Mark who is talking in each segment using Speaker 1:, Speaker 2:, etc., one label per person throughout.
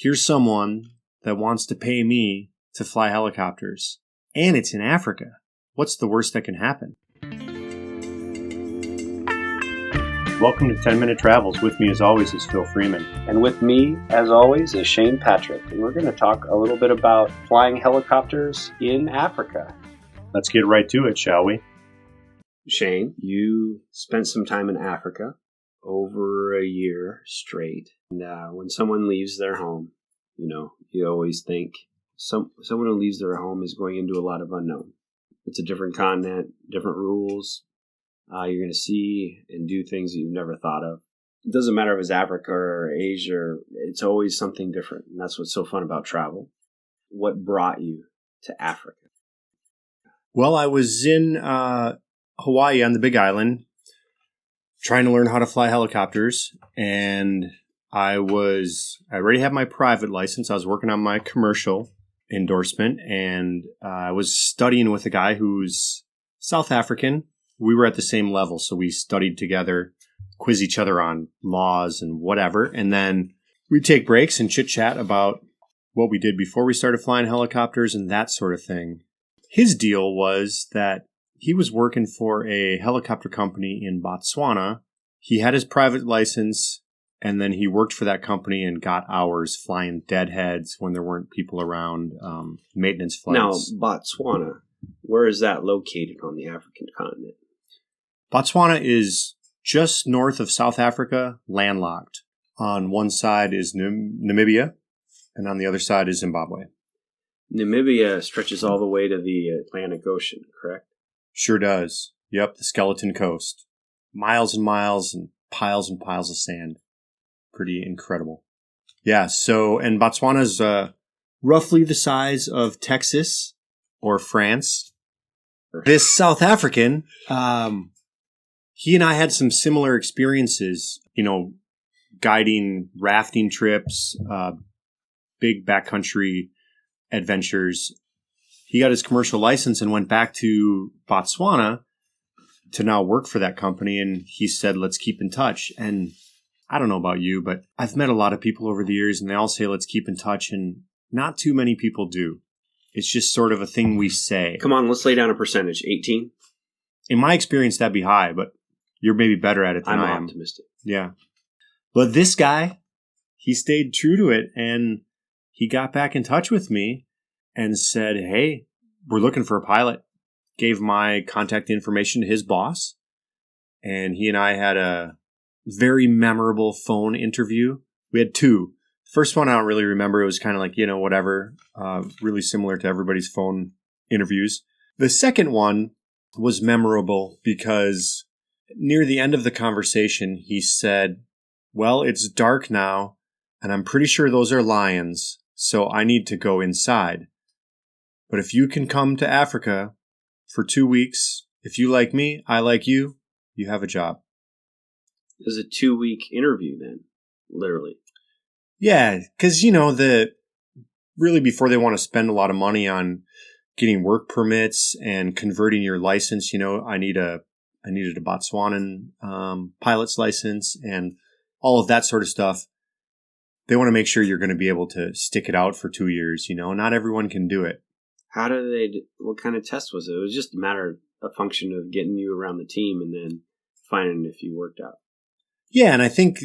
Speaker 1: Here's someone that wants to pay me to fly helicopters. And it's in Africa. What's the worst that can happen? Welcome to 10-Minute Travels. With me, as always, is Phil Freeman.
Speaker 2: And with me, as always, is Shane Patrick. And we're going to talk a little bit about flying helicopters in Africa.
Speaker 1: Let's get right to it, shall we?
Speaker 2: Shane, you spent some time in Africa, over a year straight. And when someone leaves their home, you always think someone who leaves their home is going into a lot of unknown. It's a different continent, different rules. You're going to see and do things that you've never thought of. It doesn't matter if it's Africa or Asia. It's always something different. And that's what's so fun about travel. What brought you to Africa?
Speaker 1: Well, I was in Hawaii on the Big Island trying to learn how to fly helicopters. And I already had my private license. I was working on my commercial endorsement. And I was studying with a guy who's South African. We were at the same level, so we studied together, quiz each other on laws and whatever, and then we'd take breaks and chit-chat about what we did before we started flying helicopters and that sort of thing. His deal was that he was working for a helicopter company in Botswana. He had his private license, and then he worked for that company and got hours flying deadheads when there weren't people around, maintenance flights.
Speaker 2: Now, Botswana, where is that located on the African continent?
Speaker 1: Botswana is just north of South Africa, landlocked. On one side is Namibia, and on the other side is Zimbabwe.
Speaker 2: Namibia stretches all the way to the Atlantic Ocean, correct?
Speaker 1: Sure does. Yep, the skeleton coast. Miles and miles and piles of sand. Pretty incredible. Yeah, and Botswana's roughly the size of Texas or France. This South African, he and I had some similar experiences, guiding rafting trips, big backcountry adventures. He got his commercial license and went back to Botswana to now work for that company. And he said, let's keep in touch. And I don't know about you, but I've met a lot of people over the years and they all say, let's keep in touch. And not too many people do. It's just sort of a thing we say.
Speaker 2: Come on, let's lay down a percentage. 18?
Speaker 1: In my experience, that'd be high, but you're maybe better at it than I am.
Speaker 2: I'm optimistic.
Speaker 1: Yeah. But this guy, he stayed true to it, and he got back in touch with me and said, hey, we're looking for a pilot. Gave my contact information to his boss, and he and I had a very memorable phone interview. We had two. First one I don't really remember. It was kind of like, whatever, really similar to everybody's phone interviews. The second one was memorable because near the end of the conversation, he said, well, it's dark now, and I'm pretty sure those are lions, so I need to go inside. But if you can come to Africa for 2 weeks, if you like me, I like you, you have a job.
Speaker 2: It was a 2-week interview then, literally.
Speaker 1: Yeah, because, really before they want to spend a lot of money on getting work permits and converting your license, I needed a Botswanan pilot's license and all of that sort of stuff. They want to make sure you're going to be able to stick it out for 2 years. Not everyone can do it.
Speaker 2: What kind of test was it? It was just a function of getting you around the team and then finding if you worked out.
Speaker 1: Yeah, and I think,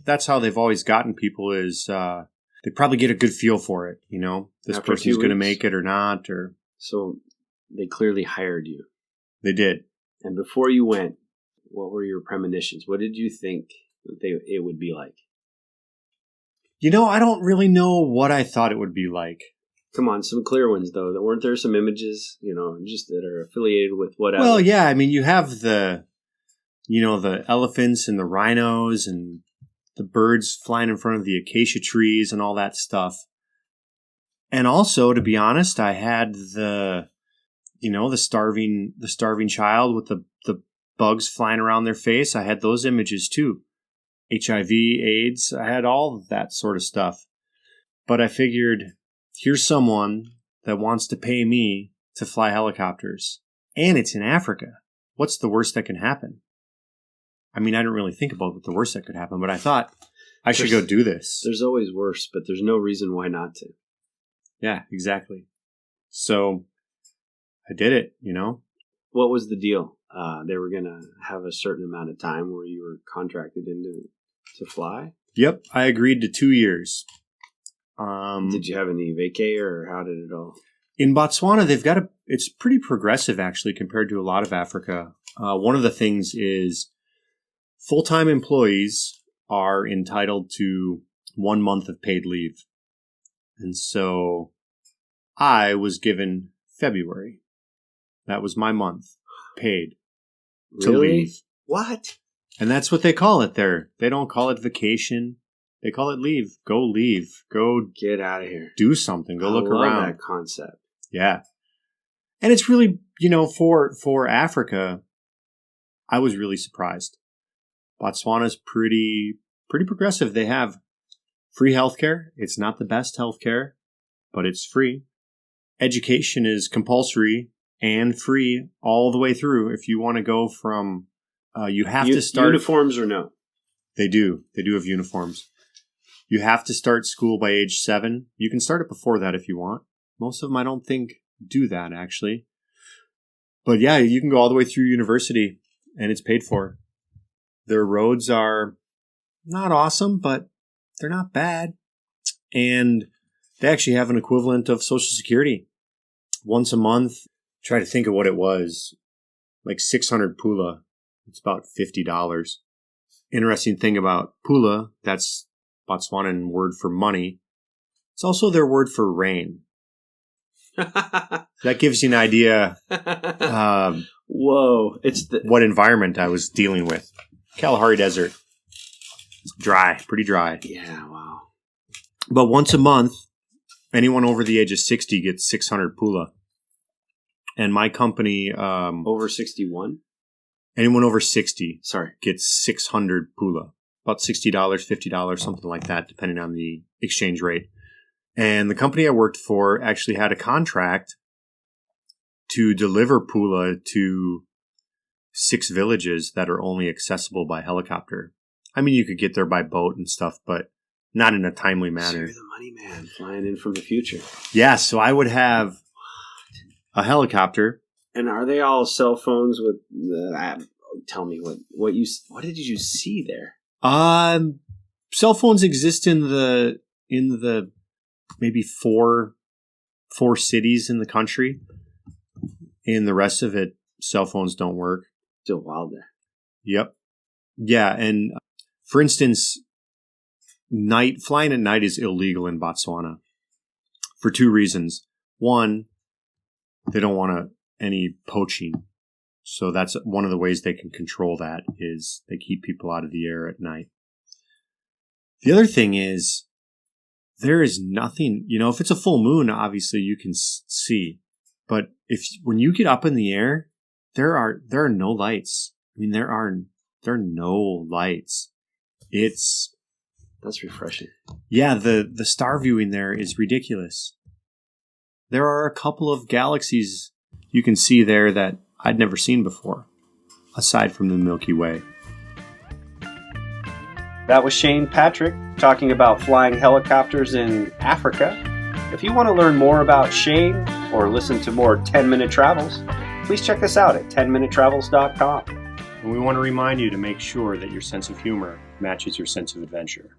Speaker 1: that's how they've always gotten people is they probably get a good feel for it. This
Speaker 2: After
Speaker 1: person's going to make it or not.
Speaker 2: So they clearly hired you.
Speaker 1: They did.
Speaker 2: And before you went, what were your premonitions? What did you think it would be like?
Speaker 1: I don't really know what I thought it would be like.
Speaker 2: Come on, some clear ones, though. Weren't there some images, just that are affiliated with whatever?
Speaker 1: Well, yeah. I mean, you have the elephants and the rhinos and the birds flying in front of the acacia trees and all that stuff. And also, to be honest, I had the starving child with the bugs flying around their face. I had those images too. HIV, AIDS, I had all of that sort of stuff. But I figured, here's someone that wants to pay me to fly helicopters. And it's in Africa. What's the worst that can happen? I mean, I didn't really think about what the worst that could happen, but I thought, I should go do this.
Speaker 2: There's always worse, but there's no reason why not to.
Speaker 1: Yeah, exactly. So I did it, you know.
Speaker 2: What was the deal? They were going to have a certain amount of time where you were contracted to fly?
Speaker 1: Yep, I agreed to 2 years.
Speaker 2: Did you have any vacay, or how did it all?
Speaker 1: In Botswana, it's pretty progressive actually compared to a lot of Africa. One of the things is full-time employees are entitled to 1 month of paid leave. And so I was given February. That was my month paid to leave.
Speaker 2: What?
Speaker 1: And that's what they call it there. They don't call it vacation. They call it leave. Go leave. Go
Speaker 2: get out of here.
Speaker 1: Do something. Go look around.
Speaker 2: That concept.
Speaker 1: Yeah. And it's really, for Africa, I was really surprised. Botswana's pretty progressive. They have free healthcare. It's not the best healthcare, but it's free. Education is compulsory and free all the way through. If you want to go from, you have to start.
Speaker 2: Uniforms or no?
Speaker 1: They do. They do have uniforms. You have to start school by age 7. You can start it before that if you want. Most of them, I don't think, do that, actually. But yeah, you can go all the way through university, and it's paid for. Their roads are not awesome, but they're not bad. And they actually have an equivalent of Social Security. Once a month, try to think of what it was, like 600 pula. It's about $50. Interesting thing about pula, that's Botswanan word for money. It's also their word for rain. That gives you an idea.
Speaker 2: Whoa!
Speaker 1: What environment I was dealing with. Kalahari Desert. It's dry, pretty dry.
Speaker 2: Yeah, wow.
Speaker 1: But once a month, anyone over the age of 60 gets 600 pula. And my company...
Speaker 2: over 61?
Speaker 1: Anyone over 60
Speaker 2: Sorry.
Speaker 1: Gets 600 pula. About $60, $50, something like that, depending on the exchange rate. And the company I worked for actually had a contract to deliver pula to 6 villages that are only accessible by helicopter. I mean, you could get there by boat and stuff, but not in a timely manner.
Speaker 2: So you're the money man flying in from the future.
Speaker 1: Yeah, so I would have a helicopter.
Speaker 2: And are they all cell phones with the tell me what did you see there?
Speaker 1: Cell phones exist in the maybe four cities in the country. In the rest of it, cell phones don't work.
Speaker 2: Still wild there.
Speaker 1: Yep. Yeah, and for instance, flying at night is illegal in Botswana for 2 reasons. One, they don't want any poaching. So that's one of the ways they can control that is they keep people out of the air at night. The other thing is there is nothing, if it's a full moon, obviously you can see. But when you get up in the air, there are no lights. I mean, there are no lights.
Speaker 2: That's refreshing.
Speaker 1: Yeah, the star viewing there is ridiculous. There are a couple of galaxies you can see there that I'd never seen before, aside from the Milky Way.
Speaker 2: That was Shane Patrick talking about flying helicopters in Africa. If you want to learn more about Shane or listen to more 10-Minute Travels, please check us out at 10minutretravels.com.
Speaker 1: And we want to remind you to make sure that your sense of humor matches your sense of adventure.